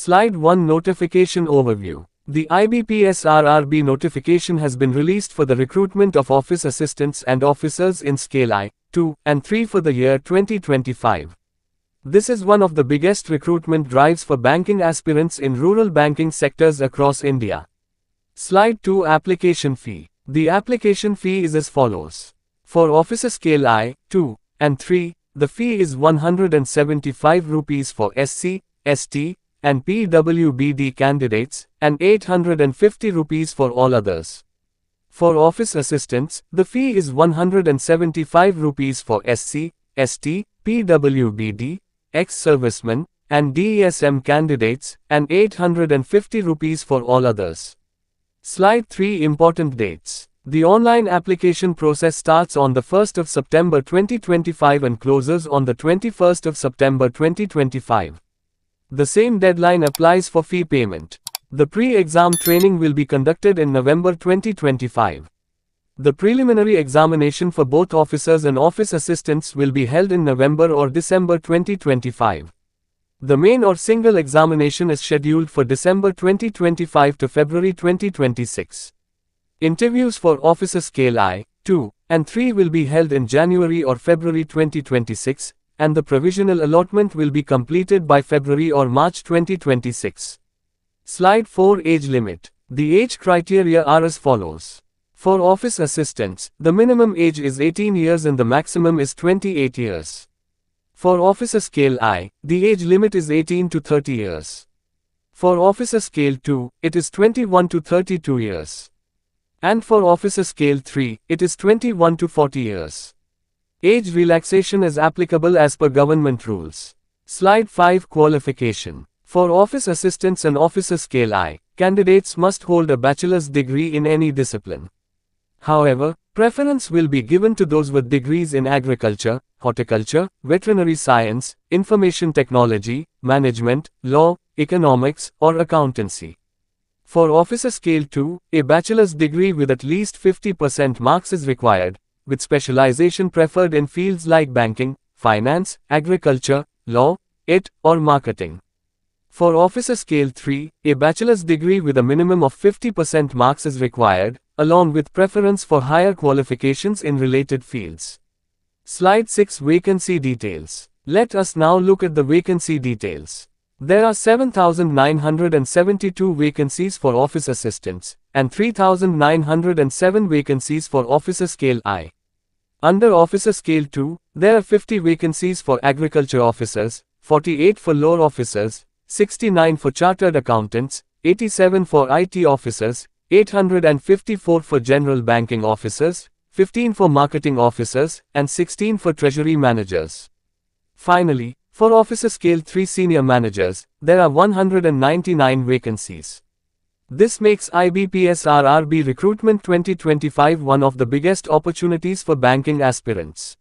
Slide 1 Notification Overview. The IBPS RRB notification has been released for the recruitment of office assistants and officers in Scale I, II, and III for the year 2025. This is one of the biggest recruitment drives for banking aspirants in rural banking sectors across India. Slide 2 Application Fee. The application fee is as follows. For Officer Scale I, II, and III, the fee is 175 rupees for SC, ST, and PWBD candidates, and 850 rupees for all others. For office assistants, the fee is 175 rupees for SC, ST, PWBD, ex-servicemen, and DESM candidates, and 850 rupees for all others. Slide 3 Important Dates. The online application process starts on the 1st of September 2025 and closes on the 21st of September 2025. The same deadline applies for fee payment. The pre-exam training will be conducted in November 2025. The preliminary examination for both officers and office assistants will be held in November or December 2025. The main or single examination is scheduled for December 2025 to February 2026. Interviews for Officer Scale I, II, and III will be held in January or February 2026, and the provisional allotment will be completed by February or March 2026. Slide 4 Age Limit. The age criteria are as follows. For office assistants, the minimum age is 18 years and the maximum is 28 years. For Officer Scale I, the age limit is 18 to 30 years. For Officer Scale II, it is 21 to 32 years. And for Officer Scale III, it is 21 to 40 years. Age relaxation is applicable as per government rules. Slide 5 Qualification. For office assistants and Officer Scale I, candidates must hold a bachelor's degree in any discipline. However, preference will be given to those with degrees in agriculture, horticulture, veterinary science, information technology, management, law, economics, or accountancy. For Officer Scale II, a bachelor's degree with at least 50% marks is required, with specialization preferred in fields like banking, finance, agriculture, law, IT, or marketing. For Officer Scale III, a bachelor's degree with a minimum of 50% marks is required, along with preference for higher qualifications in related fields. Slide 6 Vacancy Details. Let us now look at the vacancy details. There are 7,972 vacancies for office assistants, and 3,907 vacancies for Officer Scale I. Under Officer Scale II, there are 50 vacancies for agriculture officers, 48 for law officers, 69 for chartered accountants, 87 for IT officers, 854 for general banking officers, 15 for marketing officers, and 16 for treasury managers. Finally, for Officer Scale III senior managers, there are 199 vacancies. This makes IBPS RRB Recruitment 2025 one of the biggest opportunities for banking aspirants.